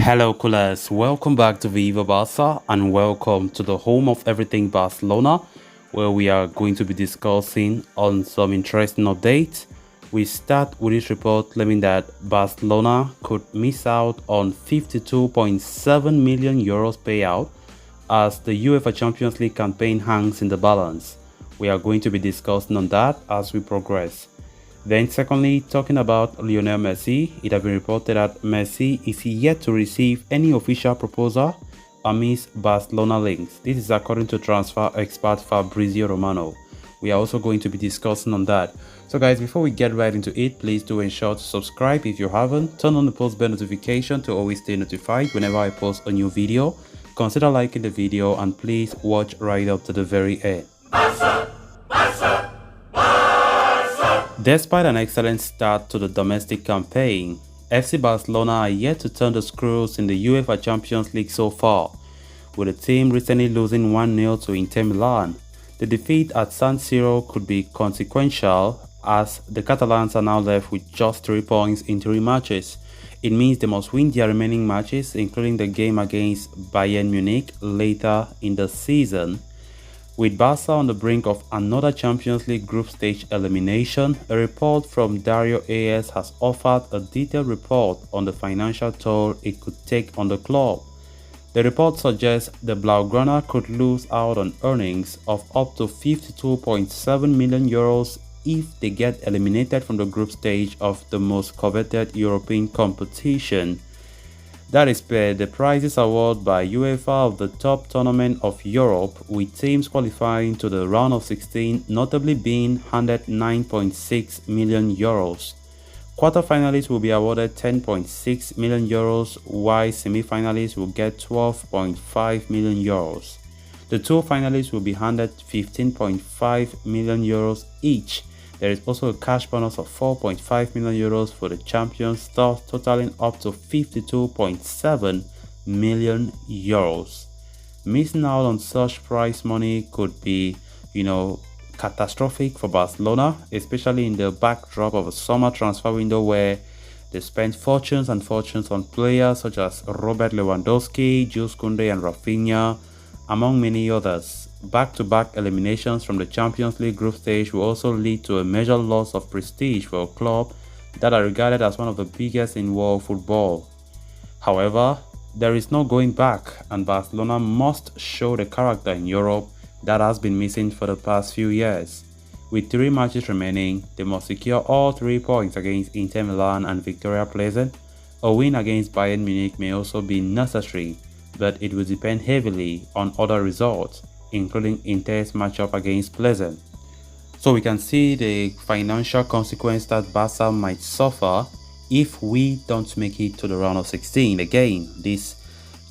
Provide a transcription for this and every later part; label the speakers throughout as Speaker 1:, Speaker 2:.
Speaker 1: Hello, coolers. Welcome back to Viva Barca and welcome to the home of everything Barcelona, where we are going to be discussing on some interesting updates. We start with this report claiming that Barcelona could miss out on 52.7 million euros payout as the UEFA Champions League campaign hangs in the balance. We are going to be discussing on that as we progress. Then secondly, talking about Lionel Messi, it has been reported that Messi is yet to receive any official proposal amidst Barcelona links. This is according to transfer expert Fabrizio Romano. We are also going to be discussing on that. So guys, before we get right into it, please do ensure to subscribe if you haven't. Turn on the post bell notification to always stay notified whenever I post a new video. Consider liking the video and please watch right up to the very end. Despite an excellent start to the domestic campaign, FC Barcelona are yet to turn the screws in the UEFA Champions League so far, with the team recently losing 1-0 to Inter Milan. The defeat at San Siro could be consequential as the Catalans are now left with just 3 points in 3 matches. It means they must win their remaining matches, including the game against Bayern Munich later in the season. With Barca on the brink of another Champions League group stage elimination, a report from Dario AS has offered a detailed report on the financial toll it could take on the club. The report suggests the Blaugrana could lose out on earnings of up to 52.7 million euros if they get eliminated from the group stage of the most coveted European competition. That is per the prizes awarded by UEFA of the top tournament of Europe, with teams qualifying to the round of 16 notably being handed 9.6 million euros. Quarterfinalists will be awarded 10.6 million euros, while semi-finalists will get 12.5 million euros. The 2 finalists will be handed 15.5 million euros each. There is also a cash bonus of 4.5 million euros for the champions, thus totaling up to 52.7 million euros. Missing out on such prize money could be, catastrophic for Barcelona, especially in the backdrop of a summer transfer window where they spent fortunes and fortunes on players such as Robert Lewandowski, Jules Koundé and Rafinha, among many others. Back-to-back eliminations from the Champions League group stage will also lead to a major loss of prestige for a club that are regarded as one of the biggest in world football. However, there is no going back, and Barcelona must show the character in Europe that has been missing for the past few years. With 3 matches remaining, they must secure all 3 points against Inter Milan and Victoria Pleasant. A win against Bayern Munich may also be necessary, but it will depend heavily on other results, including Inter's matchup against Pleasant. So we can see the financial consequence that Barca might suffer if we don't make it to the round of 16. Again, this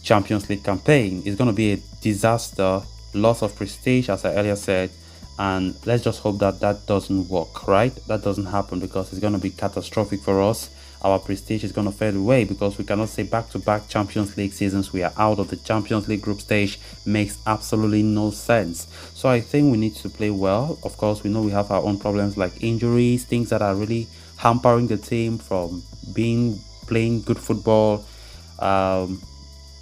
Speaker 1: Champions League campaign is going to be a disaster, loss of prestige as I earlier said, and let's just hope that that doesn't work, right? That doesn't happen, because it's going to be catastrophic for us. Our prestige is going to fade away because we cannot say back-to-back Champions League seasons we are out of the Champions League group stage. Makes absolutely no sense. So I think we need to play well. Of course, we know we have our own problems like injuries, things that are really hampering the team from playing good football.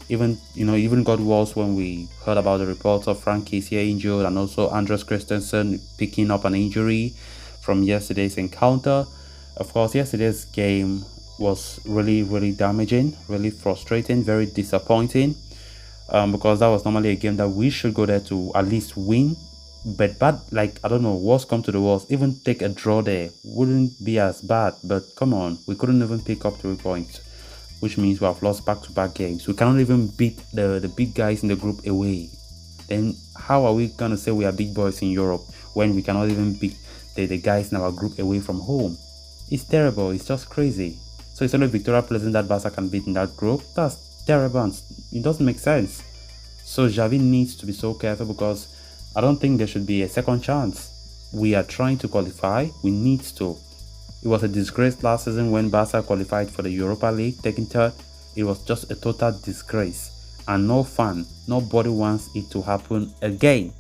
Speaker 1: Even got worse when we heard about the reports of Frank Kessié injured and also Andres Christensen picking up an injury from yesterday's encounter. Of course, yesterday's game was really damaging, really frustrating, very disappointing, because that was normally a game that we should go there to at least win. But I don't know, worst come to the worst, even take a draw there wouldn't be as bad. But come on, we couldn't even pick up 3 points, which means we have lost back-to-back games. We cannot even beat the big guys in the group away. Then how are we gonna say we are big boys in Europe when we cannot even beat the guys in our group away from home? It's terrible. It's just crazy. So it's only Victoria Pleasant that Barca can beat in that group. That's terrible and it doesn't make sense. So Xavi needs to be so careful, because I don't think there should be a second chance. We are trying to qualify. We need to. It was a disgrace last season when Barca qualified for the Europa League, taking third. It was just a total disgrace and no fun. Nobody wants it to happen again.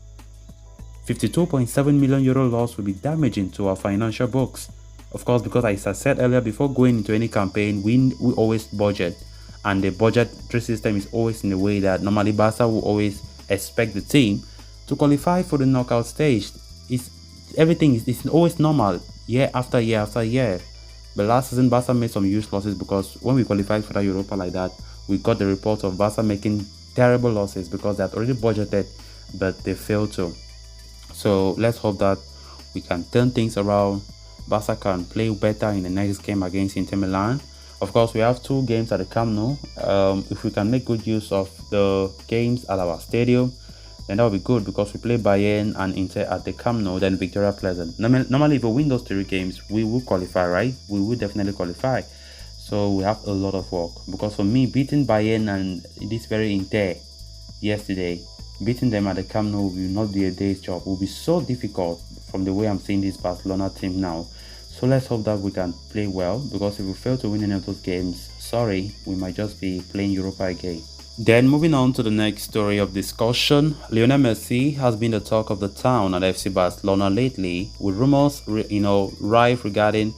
Speaker 1: 52.7 million euro loss will be damaging to our financial books. Of course, because as I said earlier, before going into any campaign, we always budget. and the budgetary system is always in a way that normally Barca will always expect the team to qualify for the knockout stage. Everything is always normal year after year after year. But last season Barca made some huge losses because when we qualified for the Europa like that, we got the report of Barca making terrible losses because they had already budgeted but they failed to. So let's hope that we can turn things around. Barca can play better in the next game against Inter Milan. Of course, we have 2 games at the Camp Nou. If we can make good use of the games at our stadium, then that will be good because we play Bayern and Inter at the Camp Nou, then Victoria Pleasant. Normally, if we win those 3 games, we will qualify, right? We will definitely qualify. So we have a lot of work because for me, beating Bayern and this very Inter yesterday, beating them at the Camp Nou will not be a day's job. It will be so difficult from the way I'm seeing this Barcelona team now. So let's hope that we can play well, because if we fail to win any of those games, sorry, we might just be playing Europa again. Then moving on to the next story of discussion, Lionel Messi has been the talk of the town at FC Barcelona lately, with rumors rife regarding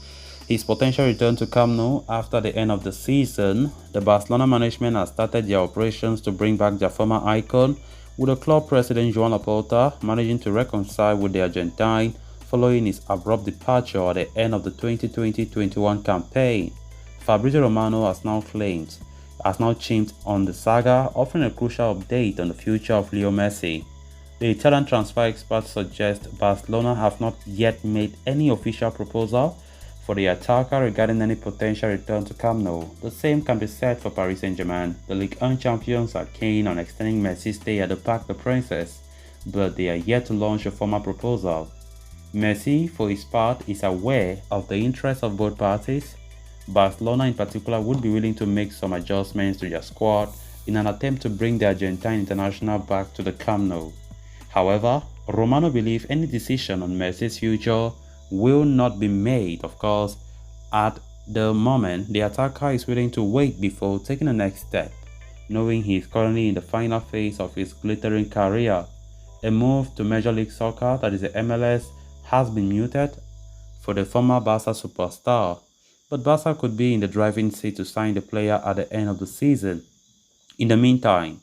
Speaker 1: his potential return to Camp Nou after the end of the season. The Barcelona management has started their operations to bring back their former icon, with the club president Joan Laporta managing to reconcile with the Argentine following his abrupt departure at the end of the 2020-21 campaign. Fabrizio Romano has now chimed on the saga, offering a crucial update on the future of Leo Messi. The Italian transfer experts suggest Barcelona have not yet made any official proposal for the attacker regarding any potential return to Camp Nou. The same can be said for Paris Saint-Germain. The Ligue 1 champions are keen on extending Messi's stay at the Parc des Princes, but they are yet to launch a formal proposal. Messi, for his part, is aware of the interests of both parties. Barcelona in particular would be willing to make some adjustments to their squad in an attempt to bring the Argentine international back to the Camp Nou. However, Romano believes any decision on Messi's future will not be made. Of course, at the moment, the attacker is willing to wait before taking the next step, knowing he is currently in the final phase of his glittering career. A move to Major League Soccer, that is the MLS, has been muted for the former Barca superstar, but Barca could be in the driving seat to sign the player at the end of the season. In the meantime,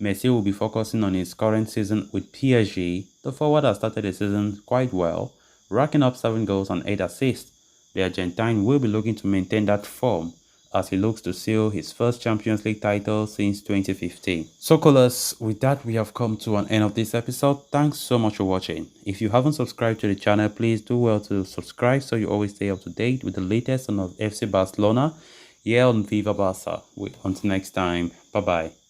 Speaker 1: Messi will be focusing on his current season with PSG. The forward has started the season quite well, racking up 7 goals and 8 assists. The Argentine will be looking to maintain that form as he looks to seal his first Champions League title since 2015. So callers, with that we have come to an end of this episode. Thanks so much for watching. If you haven't subscribed to the channel, please do well to subscribe so you always stay up to date with the latest on FC Barcelona here on Viva Barca. Until next time, bye bye.